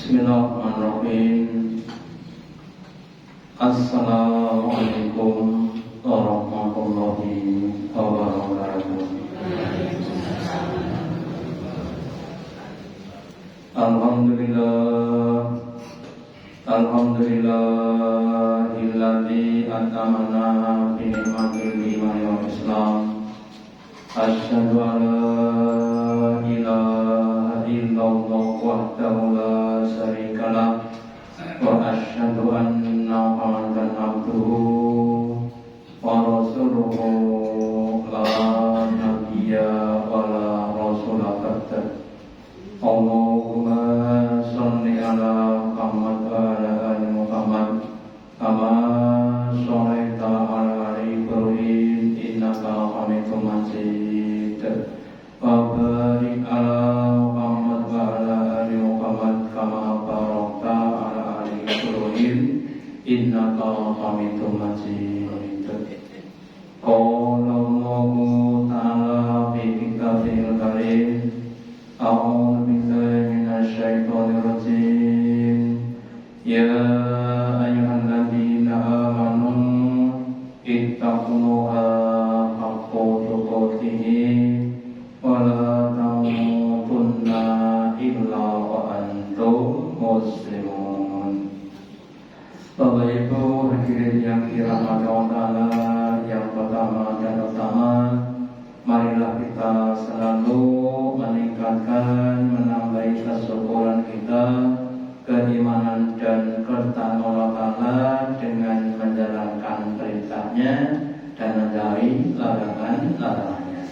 Bismillahirrahmanirrahim. Assalamualaikum warahmatullahi wabarakatuh. Alhamdulillahilladzi atamana bi ni'matil iman wal Islam. Asyhadu an la ilaha illallah wahdahu la syarikalah wa asyhadu anna Muhammadan abduhu wa rasuluhu la nabiyya wa la rasula ba'da. Allahumma sholli ala Muhammad wa ala ali Muhammad kama shallaita ala ali Ibrahim innaka Hamidum Majid. Wa barik ala Muhammad wa ala ali Muhammad kama barakta ala ali Ibrahim innaka Hamidum Majid. Qala Allahu ta'ala fi kitabil karim. A'udzu billahi minasyaitonir rajim. Ya ayyuhalladzina amanu ittaqullaha haqqa tuqatih wa la tamutunna illa wa antum muslimun. Bapak Ibu hadirin yang dirahmati Allah, yang pertama dan utama, marilah kita selalu meningkatkan, menambahi kesyukuran kita, keimanan dan ketakwaan Allah Ta'ala dengan menjalankan perintahnya dan menjauhi larangan-larangannya.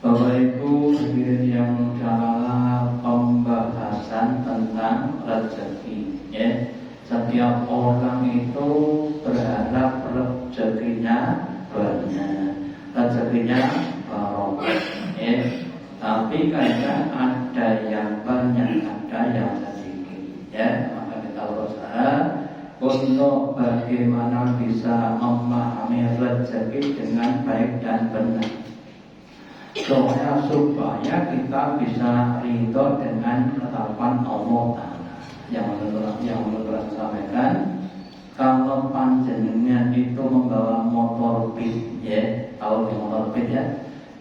Bapak Ibu hadirin yang dalam pembahasan tentang rezeki, ya. Setiap orang itu berharap rezekinya banyak, rezekinya barokah, ya. Tapi kadang ada yang banyak, ada yang sedikit, ya. Maka kita berusaha untuk bagaimana bisa memahami rezeki dengan baik dan benar, supaya kita bisa ridho dengan ketetapan Allah Ta'ala. Yang menurut sampaikan, kalau panjenengan itu membawa motor pit, ya, tahu motor pit, ya,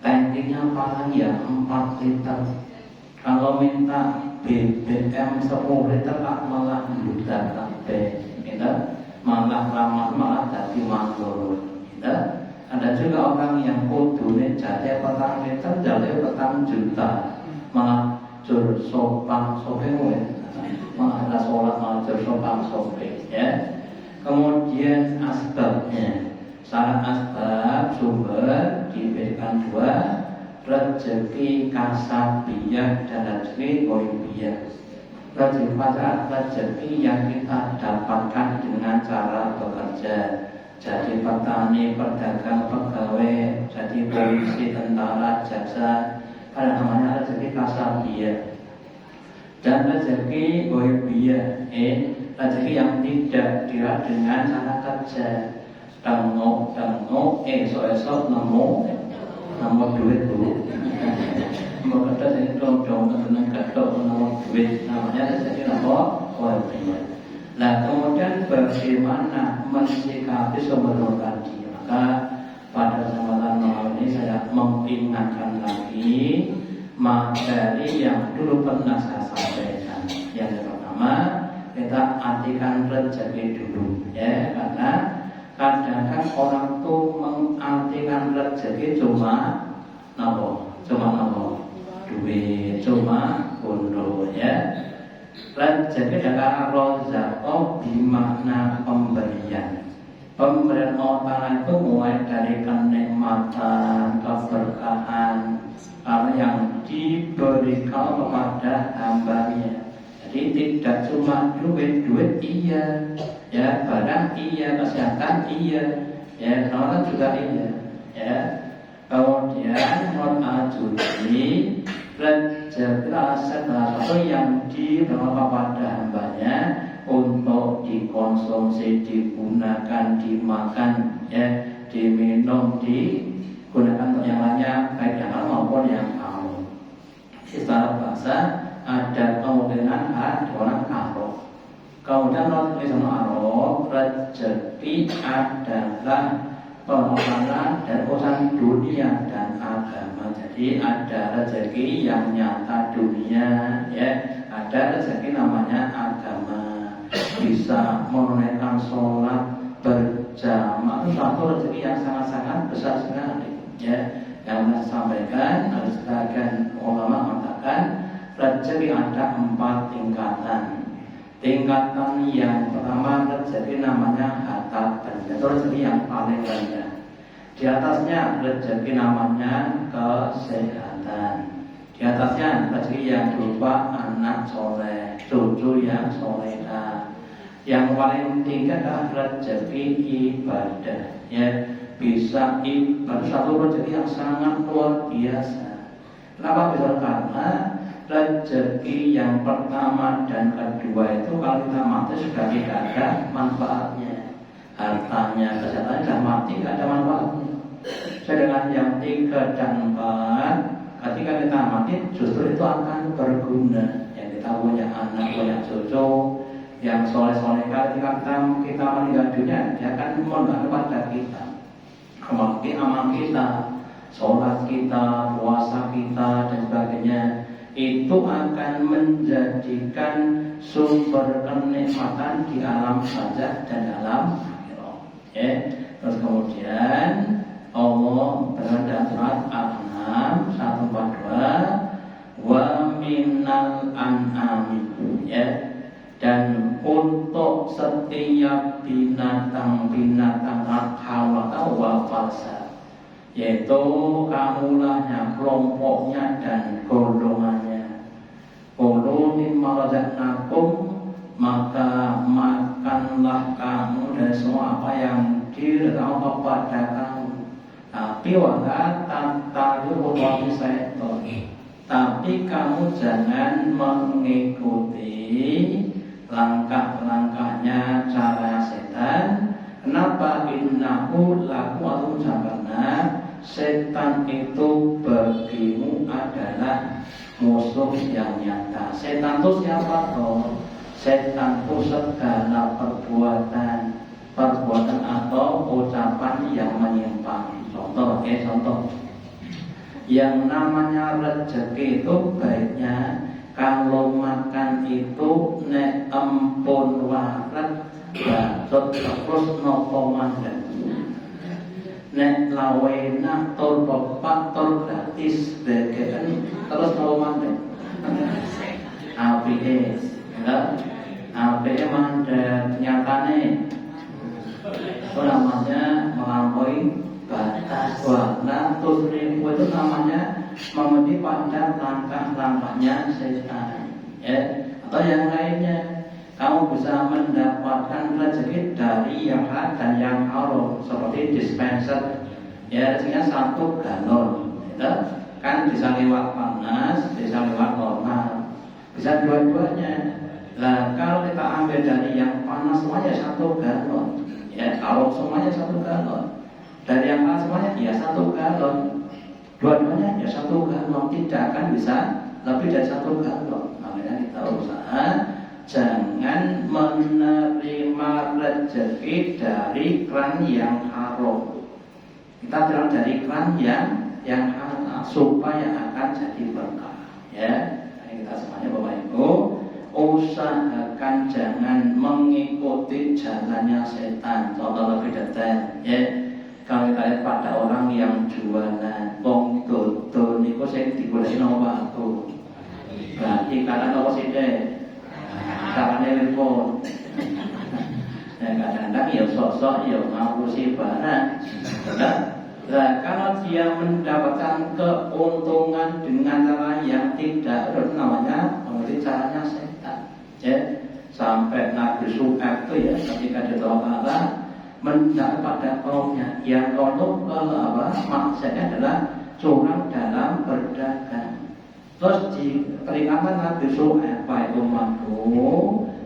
tankingnya paling ya 4 liter. Kalau minta BBM 10 liter malah budak kabeh, gitu. Malah jadi mandur, gitu. Ada juga orang yang kudune jatah 4 liter, jatah 4 juta, malah jur sopan sopeng, malah ada sholat malah jur sopan sopeng, ya. Kemudian asbabnya, syarat asbab sumber diberikan 2, rezeki kasabiyah dan rezeki ghaibiyah. Rezeki pada rezeki yang kita dapatkan dengan cara bekerja. Jadi petani, pedagang, pegawai, jadi polisi, tentara, jaksa, ada namanya rezeki kasabiyah. Dan rezeki ghaibiyah, rezeki yang tidak diraih dengan cara kerja. Tengok, esok nemu duit dulu. Mereka jadi dong dengan gatok nemu duit, namanya rezeki apa? Ghaibiyah. Nah, kemudian bagaimana mensikapi sumber tadi? Maka pada kesempatan malam ini saya mengingatkan lagi materi yang dulu pernah saya sampaikan. Yang pertama, kita artikan rezeki dulu, ya, karena kadang-kadang orang tuh mengartikan rezeki cuma duit, cuma bondo, ya. Rezeki adalah rozaqo bermakna pemberian. Pemberian Allah itu mulai dari kenikmatan, keberkahan, yang diberikan kepada hambanya. Jadi tidak cuma duit iya, ya, barang iya, kesehatan iya, ya, kenalan juga iya, ya. Kemudian al-ajuri, rezeki salah satu yang diberikan kepada hambanya untuk dikonsumsi, digunakan, dimakan, ya, diminum, digunakan untuk yang lainnya, baik yang halal maupun yang haram. Secara bahasa ada kemungkinan orang karo. Kemudian menurut Ibnu Arab, rezeki adalah pengorbanan dan urusan dunia dan agama. Jadi ada rezeki yang nyata dunia, ya, ada rezeki namanya agama. Bisa menunaikan sholat berjamaah itu suatu rezeki yang sangat-sangat besar sekali, ya. Yang saya sampaikan, ada sebagian ulama mengatakan rezeki ada 4 tingkatan. Tingkatan yang pertama rezeki namanya harta benda, itu rezeki yang paling rendah. Di atasnya rezeki namanya kesehatan. Di atasnya rezeki yang berupa anak soleh, cucu yang soleha. Yang paling tinggi adalah rezeki ibadah, ya. Bisa ibadah, satu rezeki yang sangat luar biasa. Kenapa bisa? Karena rezeki yang pertama dan kedua itu kalau kita mati sudah tidak ada manfaatnya. Hartanya, kesehatannya sudah mati, tidak ada manfaatnya. Sedangkan yang 3 dan 4, ketika kita mati justru itu akan berguna. Yang kita punya anak, punya cucu yang soleh-solehah, ketika kita meninggal dunia, dia akan membangga kepada kita. Amal kita, sholat kita, puasa kita dan sebagainya, itu akan menjadikan sumber kenikmatan di alam barzakh dan alam akhirat. Ya. Terus kemudian Allah berkata dalam surat Al-An'am 142, wa minal an'ami, ya. Dan untuk setiap binatang-binatang hawata wa farsa, yaitu kamulahnya, kelompoknya dan golongannya. Qulu mimma razaqnakum, maka makanlah kamu dari semua apa yang diberikan kepada kamu. Tapi wala tattabi'u khutuwati syaitan, tapi kamu jangan mengikuti langkah-langkahnya cara setan. Kenapa? Innahu lakum karena setan itu bagimu adalah musuh yang nyata. Setan itu siapa toh? Setan itu segala perbuatan atau ucapan yang menyimpang. Contoh, contoh. Yang namanya rezeki itu baiknya kalau makan itu nek empun waret bacot terus nopo mandan. Nek lawena tur pepak tur gratis degen terus nopo mandan. Apike, ya. Apike mandan nyatane. Itu namanya melampaui batas. Warna tusrifu itu namanya memenuhi pada langkah-langkahnya setan, ya. Atau yang lainnya, kamu bisa mendapatkan rezeki dari yang halal dan yang haram, seperti dispenser, ya, rezekinya 1 galon, ya. Kan bisa lewat panas, bisa lewat normal, bisa dua-duanya. Nah, kalau kita ambil dari yang panas semuanya 1 galon, ya, haram semuanya 1 galon. Dari yang panas semuanya ya 1 galon. Dua-duanya ya 1 galon, tidak akan bisa lebih dari 1 galon. Makanya kita usaha jangan menerima rezeki dari keran yang haram. Kita bilang dari keran yang halal supaya akan jadi berkah. Ya, kita semuanya Bapak Ibu usahakan jangan mengikuti jalannya setan. Contoh lebih detail, ya. Kalau kita lihat pada orang yang jualan wong dodo niku sing digoleki napa aku. Berarti karena napa sithik? Karena telepon. Ya kadang-kadang ya sok-sok ya ngapusi barang. Nah, kalau dia mendapatkan keuntungan dengan cara yang tidak, itu namanya mengikuti caranya setan. Ya, sampai Nabi Syuaib itu ya ketika ditolak Allah mendak pada kaumnya yang untuk maksudnya adalah curang dalam berdagang. Terus diperingatkan Nabi Syuaib, wahai umatku,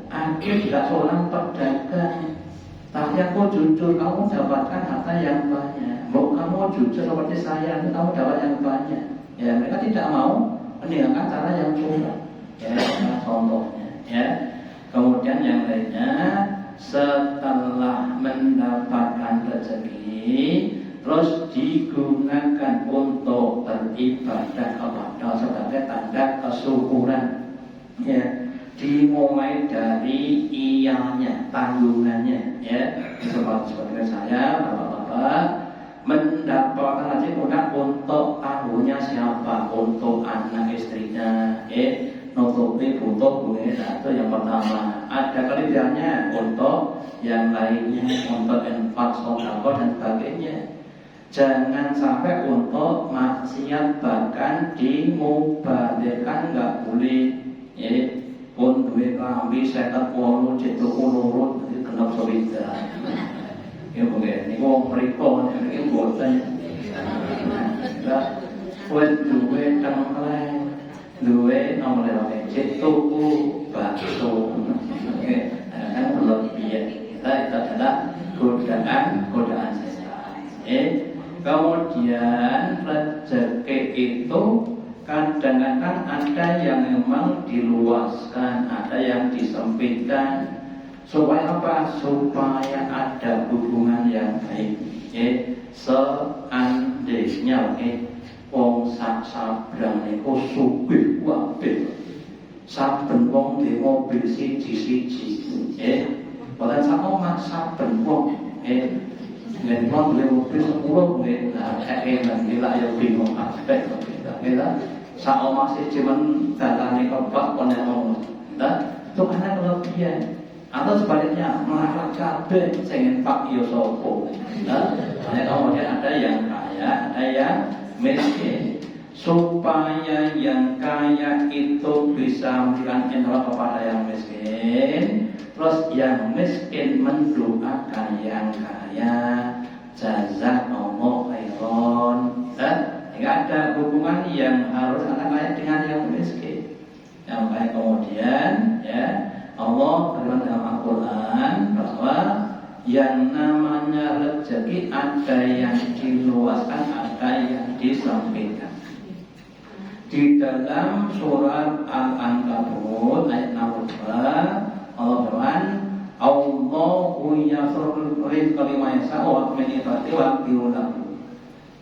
aku tidak seorang pedagang, tapi aku jujur, kamu dapatkan harta yang banyak. Mau kamu jujur seperti saya, kamu dapat yang banyak. Ya, mereka tidak mau meninggalkan cara yang curang. Ya, contoh yang lainnya, setelah mendapatkan rezeki terus digunakan untuk beribadah kepada sebagai tanda kesyukuran, ya. Dimulai dari ialnya, tanggungannya, ya. Seperti saya, bapak-bapak mendapatkan haji mudah untuk tanggungannya siapa? Untuk anak istrinya, nutupi butuh bunga itu yang pertama. Ada kelebihannya untuk yang lainnya, untuk infak, sedekah dan sebagainya. Jangan sampai untuk maksiat bahkan dimubazirkan, nggak boleh. Pun duit klambi 58 cetuk ulurut genep sewida. Ya mungkin ini wong mriko iki mboten. Wis duwe tengkleng, duwe nomor cetuk bakso. Kan berlebihan. Itu adalah godaan setan. Kemudian rezeki itu kadang-kadang ada yang memang diluaskan, ada yang disempitkan. Supaya apa? Supaya ada hubungan yang baik. Seandainya wong sak sabrang niku sugih kabeh. Saben wong di mobil siji-siji. Boten sak omah saben wong. Nek wong beli mobil 10 nggih, nah nanti lah ya bingung kabeh. Sak omah siji men dalane kebak kon ngomong. Nah, itu karena kelebihan. Atau sebaliknya melarat kabeh sing pak yo sapa. Nah, kemudian ada yang kaya, ada yang miskin. Supaya yang kaya itu bisa memberikan infak kepada yang miskin, terus yang miskin mendoakan yang kaya, jazakallahu khairan. Tidak ada hubungan yang harus anak kaya dengan yang miskin. Yang baik kemudian, ya. Allah berfirman dalam Al-Quran bahwa yang namanya rezeki ada yang diluaskan, ada yang disempitkan. Di dalam surat Al-Ankabut ayat 62 Allah berfirman, Allahu yasrul rizqa liman yasha'u wa min itati wa biulahu.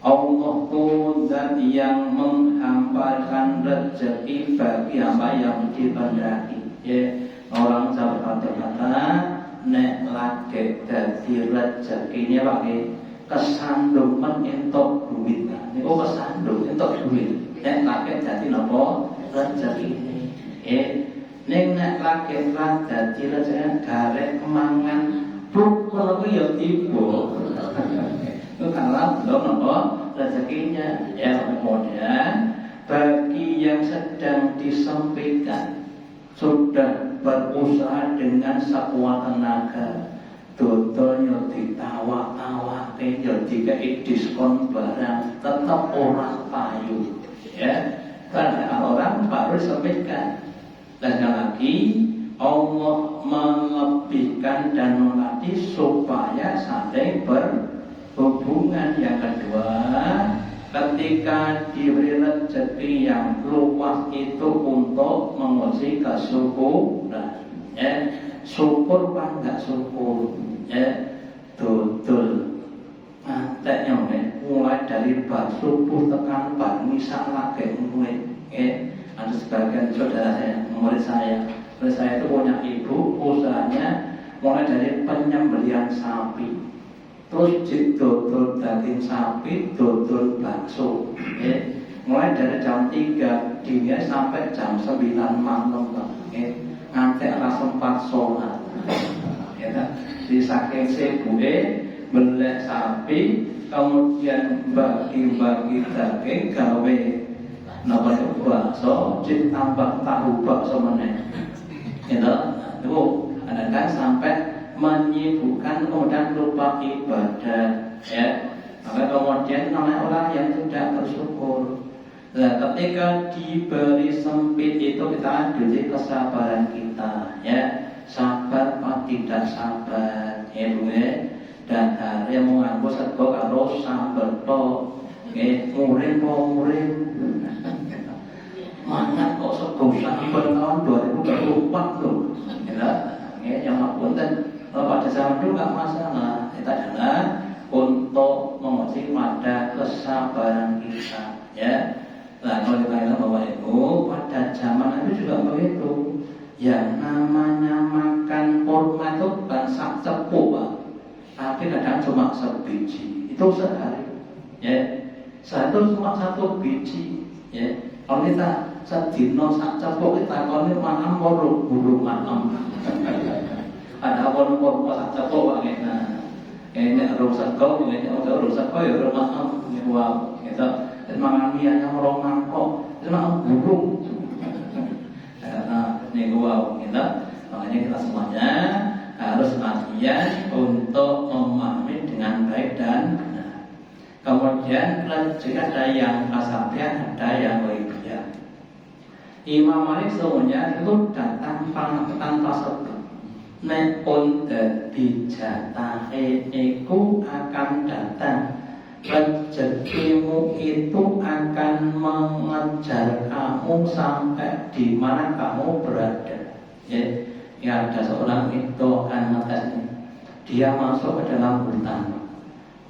Allah itu zat yang menghamparkan rezeki bagi hamba yang dikehendaki. Orang Jawa kata nek lagi dadi rezekine wae kesandungan entuk duit. Niku kesandung entuk duit. Nek lagi dadi napa rezekine. Ning nek lagi dadi rezekine garek kemangan bukan ku ya tiba. Itu karena belum napa rezekinya. Ya kemudian bagi yang sedang disempitkan, sudah berusaha dengan sekuat tenaga, dodol ditawa-tawa, dikei diskon barang, tetap orang payu, ya, karena orang baru sempitkan. Dan lagi Allah melebihkan dan melatih supaya saling berhubungan. Yang kedua, ketika diberi rezeki yang luas itu untuk menguji kesyukuran, syukur apa enggak syukur, dodol manteknya mulai dari bar subuh tekan bar misal lagi mulai. Ada sebagian saudara saya, murid saya itu punya ibu, usahanya mulai dari penyembelihan sapi, terus dodol daging sapi, dodol bakso, mulai dari jam 3 dini sampai jam 9 malam, ngantek ora sempat sholat. Di saking sibuke belek sapi, kemudian bagi-bagi daging gawe napa bakso, tambah tahu bakso meneh. Itu kadang-kadang sampai menyibukkan kemudian lupa ibadah, ya. Maka kemudian namanya orang yang tidak bersyukur. Nah, ketika diberi sempit itu kita uji kesabaran kita, ya. Sabar atau tidak sabar, ya Bu, ya. Dan hari mengaku sego karo sabar to, murim po murim. Mana kok sego sabar tahun 2024 loh, ya. zaman dulu nggak masalah. Kita adalah untuk menguji pada kesabaran kita, ya. Nah, kalau kita lihat bahwa itu pada zaman itu juga begitu. Yang namanya makan kurma itu bukan sak cepuk, Pak, tapi kadang cuma sebiji. Itu sehari, ya. Satu cuma satu biji, ya. Kalau kita sedino sak cepuk kita kalau ini makan burung makan. Ada kurma sak cepuk, Pak. Nah, ini rusak kau, ini rusak kau ya makan. Wow, gitu. Makan mianya merong mangkok, itu makan burung. Nah, ini wow, gitu. Makanya kita semuanya harus latihan untuk memahami dengan baik dan benar. Kemudian jika ada yang kasabian, ada yang ghaibiyah. Imam Malik semuanya itu datang tanpa sebab. Nek pun dadi jatahe iku akan datang. Rezekimu itu akan mengejar kamu sampai di mana kamu berada. Ya, ada seorang itu akan ngetes. Dia masuk ke dalam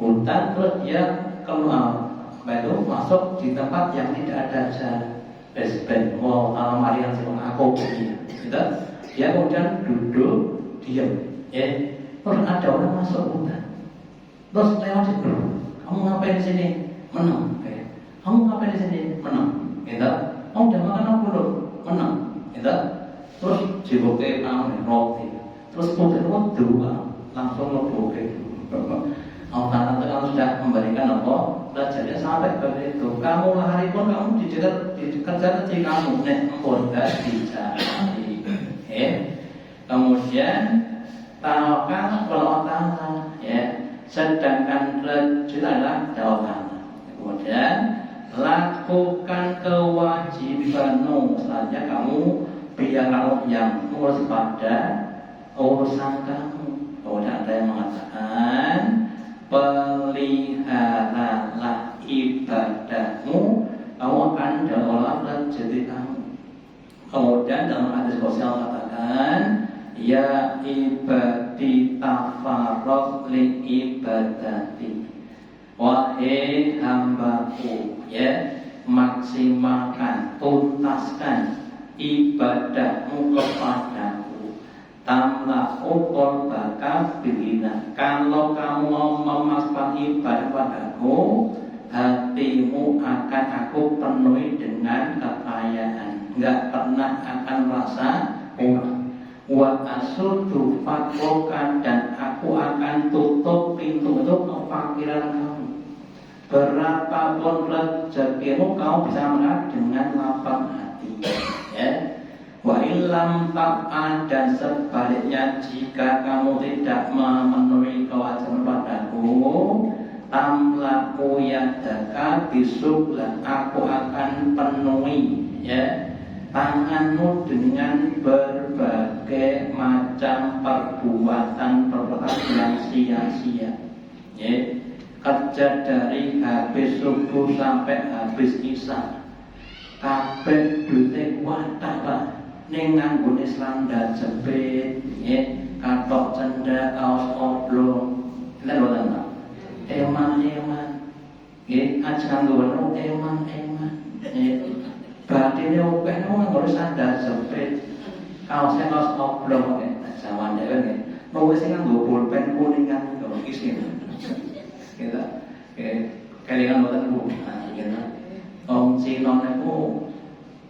hutan terus dia keluar, baru masuk di tempat yang tidak ada jalan. Besben, mau alam yang sih aku gitu. Dia kemudian duduk diam. Terus ada orang masuk hutan. Terus lewat itu. Kamu ngapain di sini? Menang. Kamu ngapain di sini? Menang. Gitu. Kamu udah makan apa belum? Menang. Gitu. Terus jiboke roti. Terus putih dua langsung ngebuke. Allah kalau sudah memberikan apa? Belajarnya sampai begitu. Kamu lari pun kamu dikejar di kamu. Nek empun dicari. Kemudian tawakkal kalau Allah, ya. Sedangkan rejulah jawaban. Kemudian lakukan kewajibanmu saja kamu, biarlah yang ngurus pada urusan kamu. Kemudian ada yang mengatakan peliharalah ibadahmu, kamu akan dapat rezeki kamu. Kemudian dalam hadis sosial katakan ya ibadi tafarraq li ibadati. Wahai hambaku, ya, maksimalkan, tuntaskan ibadahmu kepadaku. Tamlahu qalbaka bilina. Kalau kamu mau memasukkan ibadah padaku, hatimu akan aku penuhi dengan kekayaan. Enggak pernah akan merasa kurang. Wa asudu fakrokan, dan aku akan tutup pintu untuk kefakiran kamu. Berapapun rezekimu kamu bisa melihat dengan lapang hati, ya. Wa illam ta'ad, dan sebaliknya jika kamu tidak memenuhi kewajiban padaku, tamlaku yadaka bisuklah, aku akan penuhi, ya, tanganmu dengan berbagai macam perbuatan yang sia-sia. Kerja dari habis subuh sampai habis isya, kabeh duite kuatah, Pak. Ning nganggone selanda jepit, katok cendak, kaos oblong. Kita boten, Pak. Eman-eman. Aja nganggo eman-eman. Batine opeh nang ngurus sadar jepit. Kaosnya kaos oblong zaman dhewe nulis sing nganggo pulpen kuningan kok isin. Kita kelingan boten Bu. Nah, gitu. Om Cina niku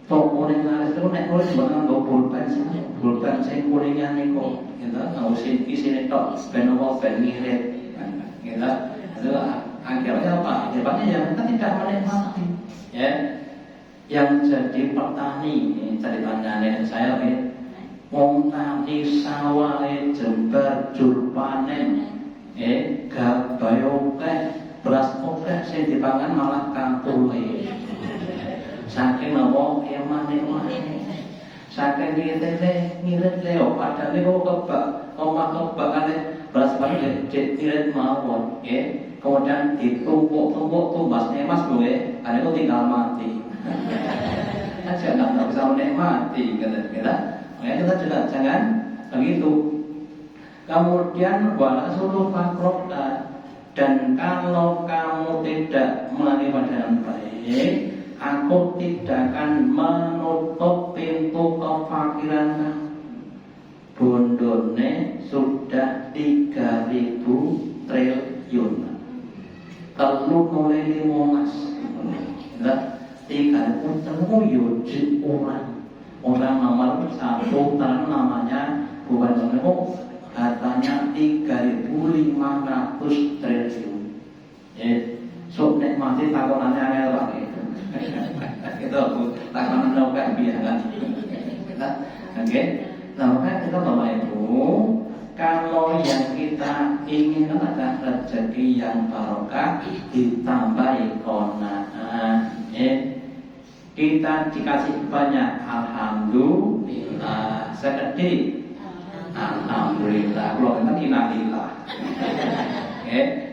toko ning laris niku nek nulis boten nganggo pulpen sing kuningan niku, gitu. Ngusin isine tok ben apa ben ngirit. Gitu. Itu akhirnya apa? Akibatnya ya kita tidak menikmati, ya. Yang jadi petani, ceritanya nenek saya wong tani sawahe jembar jur panen, gabay akeh, beras akeh, sing dipangan malah kantule. Saking napa emane, saking ngirit leo padahal niku kebak, omah kebakane beras panen ngirit mawon, kemudian ditumpuk-tumpuk tumbas emas lho, niku tinggal mati. Aja nggak bisa menikmati, kata kita. Makanya kita juga jangan begitu. Kemudian wala sulu fakrota, dan kalau kamu tidak menerima dengan baik, aku tidak akan menutup pintu kefakiran kamu. Bondone sudah 3.000 triliun. Telu mulai 15. Nah, 3.000 triliun orang nomor 1 namanya bukan nomor, katanya 3.500 triliun. So nek mati takonannya angel wae. Itu takonan nopo biasa. Oke. Nah, maka kita Bapak Ibu, kalau yang kita ingin adalah rezeki yang barokah ditambahi qanaah, kita dikasih banyak alhamdulillah, sedih alhamdulillah, kalau kita inalillah.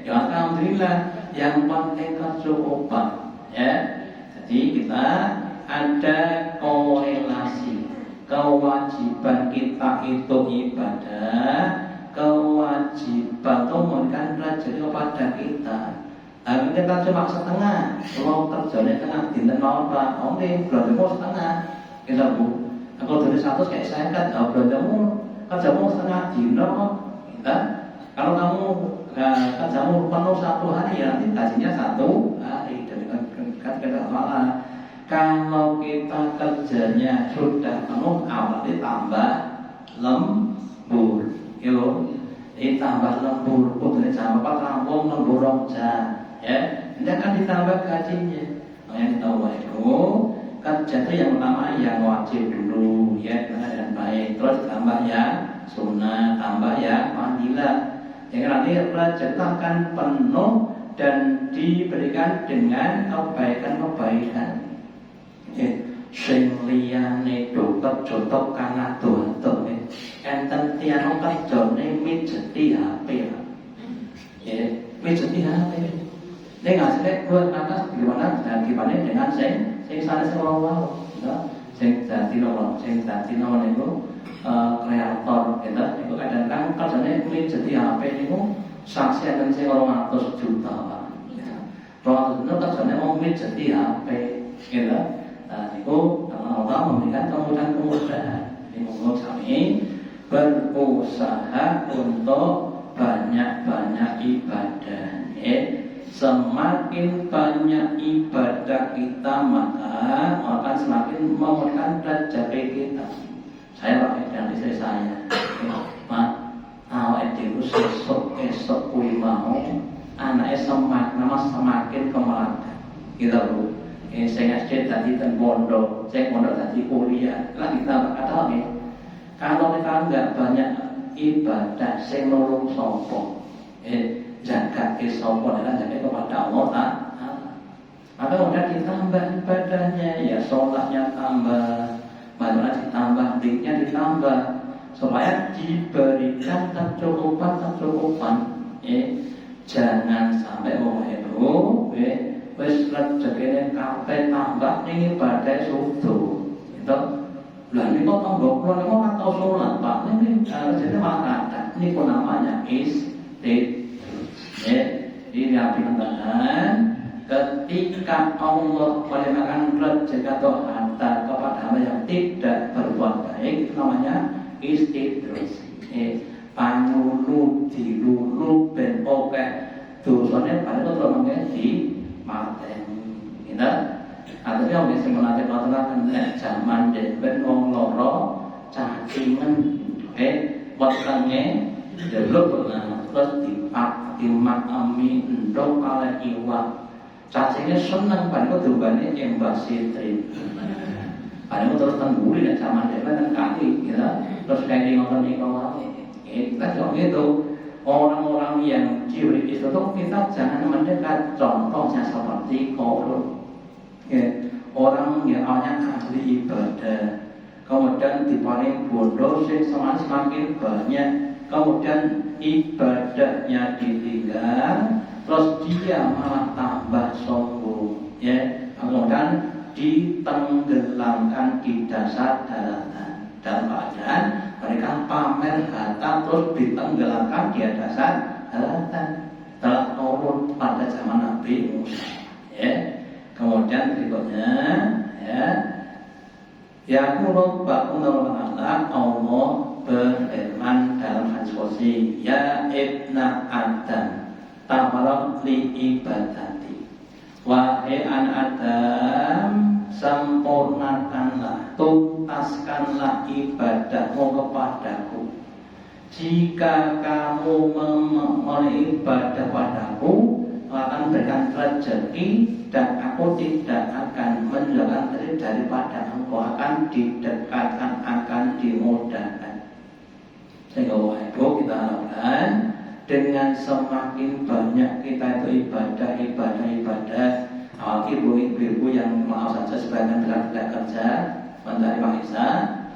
Ya alhamdulillah, yang penting kecukupan. Jadi kita ada korelasi. Kewajiban kita itu ibadah, kewajiban itu memberikan rezeki kepada kita. Tapi kita cuma setengah. Kalau kerjanya tengah dinten mau apa? Oke, belanjamu setengah. Kita bu, aku dari 100 kayak saya kan, belanjamu kerjamu setengah dino. Kita, kalau kamu kerjamu penuh 1 hari, ya nanti gajinya 1 hari. Jadi kan kita malah. Kalau kita kerjanya sudah penuh, awalnya tambah lembur, ditambah lembur, pun sama Pak Kampung lembur roja, ini akan ditambah gajinya. Yang kita itu kerja itu yang pertama yang wajib dulu, dan baik, terus tambah yang sunnah, tambah yang fadilah. Jadi nanti kerja itu akan penuh dan diberikan dengan kebaikan-kebaikan. Sing liyane do kerja tok kana dontok enten tiyang kerjane mijeti HP. Mijeti HP. Nek asale buat atas gimana dan gimana dengan sing sanes wae. Sing dadi nomor niku kreator kita niku kadang-kadang kerjane mijeti HP niku saksi enten sing 200 juta. 200 juta kerjane mau mijeti HP gitu. Nah, itu Allah memberikan kemudahan-kemudahan. Jadi mohon kami berusaha untuk banyak-banyak ibadah. Semakin banyak ibadah kita maka akan semakin memberikan rezeki kita. Saya pakai dengan istri saya. Mak, awak itu esok kuwi mau anaknya semakin kemeratan. Gitu Bu. Saya SD tadi dan pondok, saya pondok tadi kuliah, lah kita kata kalau kita nggak banyak ibadah, saya nolong sopo, jaga sopo dan jaga kepada Allah maka kemudian ditambah ibadahnya, ya sholatnya tambah, bagaimana ditambah, diknya ditambah, supaya diberikan kecukupan, jangan sampai mau itu, wis rezekine kabeh tambah ning ibadah sudo. Gitu. Lah niku tangga kula niku ora tau salat, Pak. Niki rezekine malah kathah. Niku namanya ini pintahan ketika Allah melimpahkan rezeki atau harta kepada hamba yang tidak berbuat baik, itu namanya istidroj. Panulu dilulu ben akeh dosane padahal terus mengedi mateni, gitu. Artinya orang yang menatap mengatakan zaman dan wong loro cacingan, wetenge delok terus dimakami endok oleh iwak. Cacingnya seneng padahal tumbane embasi tri. Padahal terus tengguri dan zaman dan kaki, gitu. Terus kayak ngoten iki wae. Kita coba gitu. Orang-orang yang diberi itu kita jangan mendekat. Contohnya seperti korun, orang yang awalnya ahli ibadah, kemudian diparing bodoh semakin banyak, kemudian ibadahnya ditinggal, terus dia malah tambah sombong, kemudian ditenggelamkan di dasar daratan dalam keadaan mereka memberikan pamer harta terus ditenggelamkan di dasar daratan telah turun pada zaman Nabi Musa. Ya. Kemudian berikutnya, ya, Yaqulu ba'unul Allah berfirman dalam hadis qudsi, ya ibna Adam tabarak li ibadati, wahai anak Adam, sempurnakanlah, tuntaskanlah ibadahmu kepadaku. Jika kamu beribadah padaku, akan berikan rezeki, dan aku tidak akan menjauhkan diri daripada engkau, akan didekatkan, akan dimudahkan. Sehingga Ibu, kita harapkan dengan semakin banyak kita itu ibadah, ibu-ibu yang maaf saja sebagian tidak kerja, mencari maisa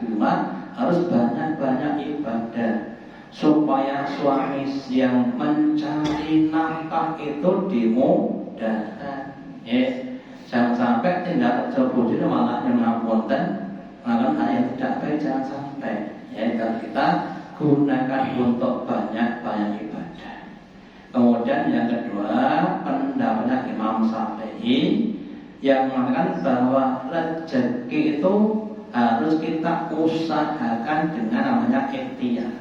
di rumah, harus banyak-banyak ibadah supaya suami yang mencari nafkah itu dimudahkan. Jangan sampai tindak kerja bojone malah yang ngapunten, malah hanya tidak baik, jangan sampai. Kalau kita gunakan untuk banyak-banyak ibadah. Kemudian yang kedua, pendapatnya Imam Syafi'i yang mengatakan bahwa rezeki itu harus kita usahakan dengan namanya ikhtiar.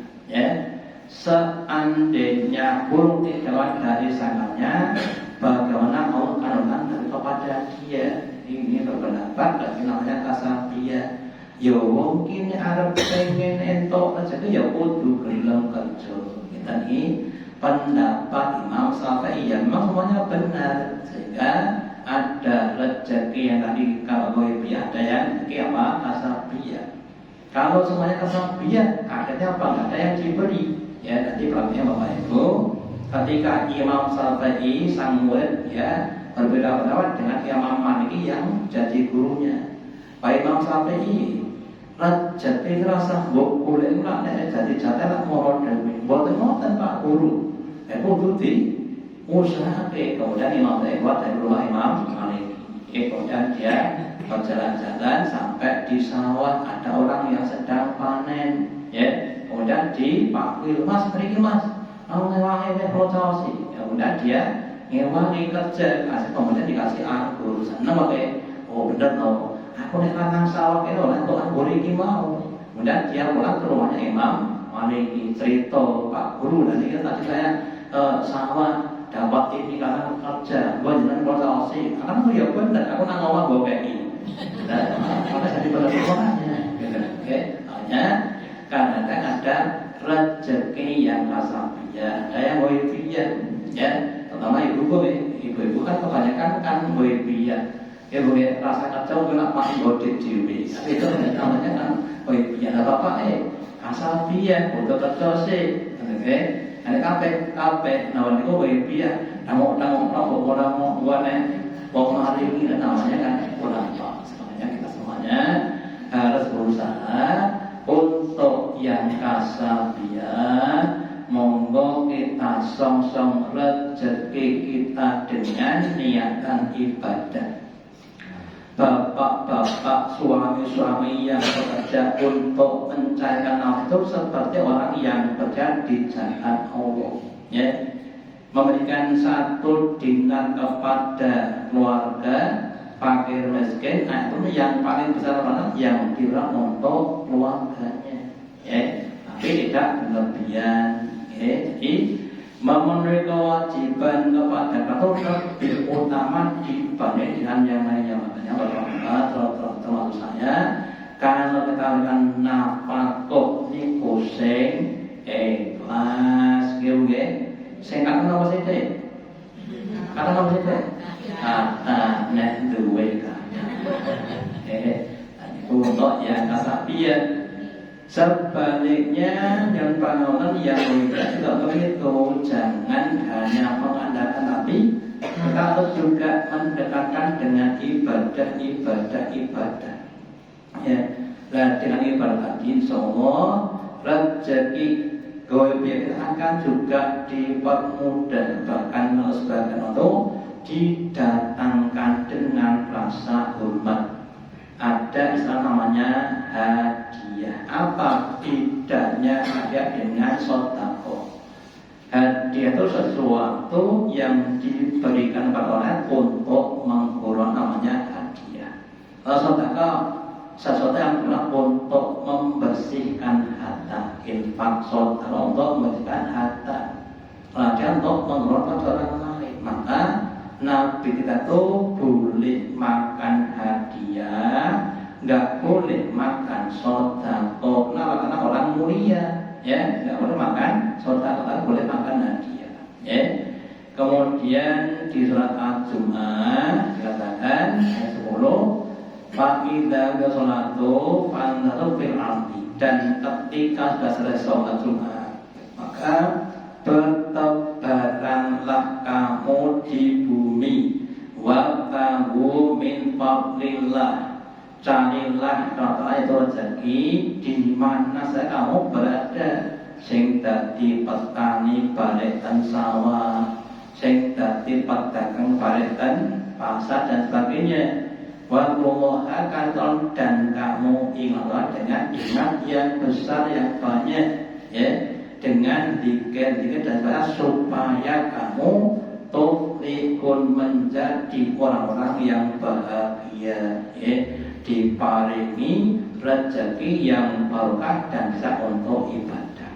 Seandainya burung tidak dari sangannya, bagaimana Allah akan dari kepada dia. Ini berpendapat bagi namanya kasabiyah. Ya mungkin Arab pengen entok rezeki, ya kudu gelem kerja. Kita ini pendapat Imam Syafi'i yang memang semuanya benar, sehingga ada rezeki yang tadi kalau goibiyah, ada yang kasabiyah. Kalau semuanya kasabiyah, akhirnya apa? Nggak ada yang diberi. Ya, nanti problemnya Bapak Ibu, ketika Imam Syafi'i sang murid berbeda pendapat dengan Imam Maliki yang jadi gurunya. Pak Imam Syafi'i rezeki rasa mbok golek nek jadi jatah moro dhewe. Mboten ngoten Pak Guru. Kudu diusahake. Kemudian Imam Syafi'i buat dari rumah Imam Maliki. Kemudian dia berjalan-jalan sampai di sawah, ada orang yang sedang panen, kemudian dipanggil, Mas, mriki Mas, mau ngewangi procaosi. Kemudian dia ngewangi kerja, kemudian dikasih anggur. Seneng pakai, oh bener loh, aku nek nang sawah kene ora entuk anggur iki mau. Kemudian dia pulang ke rumahnya Imam Maliki, cerita Pak Guru, dan ini tadi saya sawah dapat ini karena kerja, gua jenengan procaosi. Karena ya bener, aku nang omah gua PI. Maka jadi persoalannya, hanya kadang ada rezeki yang kasabiyah, ada yang goibiyah, terutama ibu-ibu kan kebanyakan kan goibiyah. Ibu rasa kacau kena masih godit diwi, itu namanya kan goibiyah. Ada apa kasabiyah, butuh kerja sih, ada kape, nawan itu goibiyah, namun gua hari ini namanya kan kurang. Kita semuanya harus berusaha untuk yang kasabiyah. Monggo kita song-song rezeki kita dengan niatan ibadah. Bapak-bapak, suami-suami yang bekerja untuk mencarikan nafkah itu seperti orang yang bekerja di jalan Allah, memberikan 1 dinar kepada keluarga fakir miskin, itu yang paling besar mana yang diberikan untuk keluarganya, tapi tidak berlebihan. Jadi memenuhi kewajiban kepada itu lebih utama dibanding dengan yang lainnya. Makanya Bapak termasuk saya, kalau kita berikan nafkah niku sing ikhlas, sing kata apa sih deh? Kata apa sih deh? Nek duwe kan. Untuk yang kasabiyah. Sebaliknya yang panggilan yang juga begitu, jangan hanya mengandalkan, tapi kita harus juga mendekatkan dengan ibadah. Nah, dengan ibadah tadi, insyaallah rezeki goib akan juga dipermudah, bahkan sebagian itu didatangkan dengan rasa hormat. ada istilah namanya hadiah. Apa bedanya hadiah dengan sedekah? Hadiah itu sesuatu yang diberikan kepada orang untuk menghormati, namanya hadiah. Kalau sedekah sesuatu yang berguna untuk membersihkan harta, infak sedekah untuk membersihkan harta, latihan untuk menghormati orang lain. Maka Nabi kita tuh boleh makan hadiah, nggak boleh makan sedekah. Kenapa? Karena orang mulia, ya, nggak boleh makan sedekah, boleh makan hadiah. Ya. Kemudian di surat Al-Jumu'ah dikatakan ayat 10, Fa'idha sholatu fantaru fil ardi, dan ketika sudah selesai sholat Jumat maka bertebaranlah kamu di bumi, wabtahu min fadlillah, carilah kata itu rezeki di mana saja kamu berada, sing dadi petani balekan sawah, sing dadi pedagang balekan pasar dan sebagainya. Wadullah akan, dan kamu ingatlah dengan ingat yang besar yang banyak, ya, dengan zikir dan sebagainya, supaya kamu tuflihun, menjadi orang-orang yang bahagia, ya, diparingi rezeki yang barokah dan bisa untuk ibadah.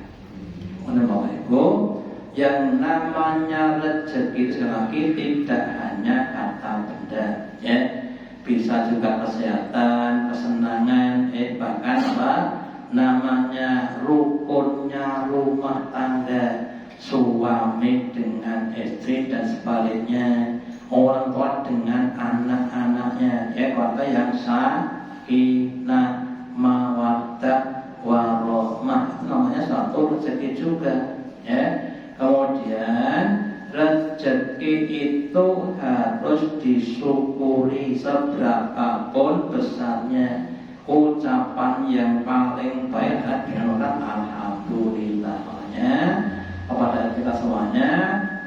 Menurut Ibu, yang namanya rezeki sekali lagi tidak hanya harta benda, ya, bisa juga kesehatan, kesenangan, bahkan apa namanya rukunnya rumah tangga, suami dengan istri dan sebaliknya, orang tua dengan anak-anaknya, ya, keluarga yang sakinah, mawaddah, warahmah, namanya suatu rezeki juga, ya. Kemudian rezeki itu harus disyukuri seberapapun besarnya. Ucapan yang paling baik adalah dengan orang alhamdulillah. Makanya kepada kita semuanya,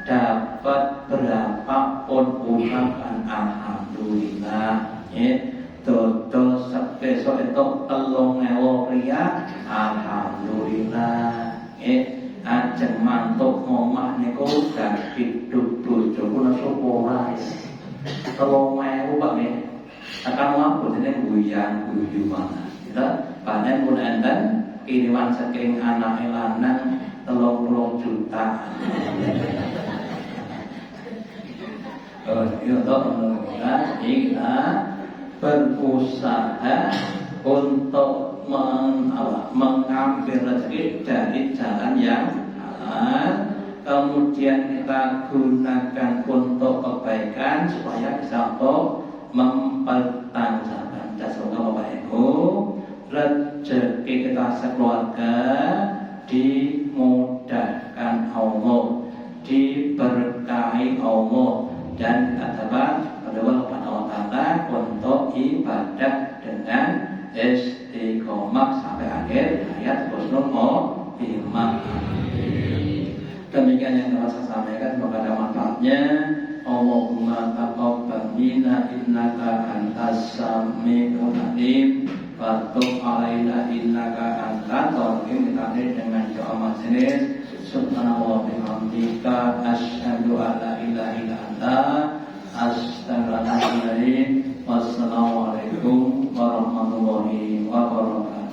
dapat berapapun ucapan alhamdulillah, ya. Dodol sebesok itu 3.000 rupiah, alhamdulillah, ya. Ajeng mantuk ngomah niku gak hidup bojo pun syukur ae. 3.000 Pak nggih. Akan mampu jeneng guyu mana. Kita panen pun enten kiriman saking anak lanang 30 juta. Kita berusaha untuk mengambil rezeki dari jalan yang halal, kemudian kita gunakan untuk kebaikan supaya bisa untuk mempertanggungjawabkan. Semoga Bapak Ibu rezeki kita sekeluarga dimudahkan Allah, diberkahi Allah, dan kita dapat berdoa kepada Allah untuk ibadah dengan istiqomah sampai akhir hayat husnul khotimah. Demikian yang telah saya sampaikan, semoga ada manfaatnya. Allahumma taqabbal minna innaka antas samiul alim wa tub alaina innaka antat tawwabur rahim. Dengan doa majelis subhanallah bihamdika asyhadu an la ilaha illa anta astaghfiruka wa atubu ilaik. Wassalamualaikum warahmatullahi wabarakatuh.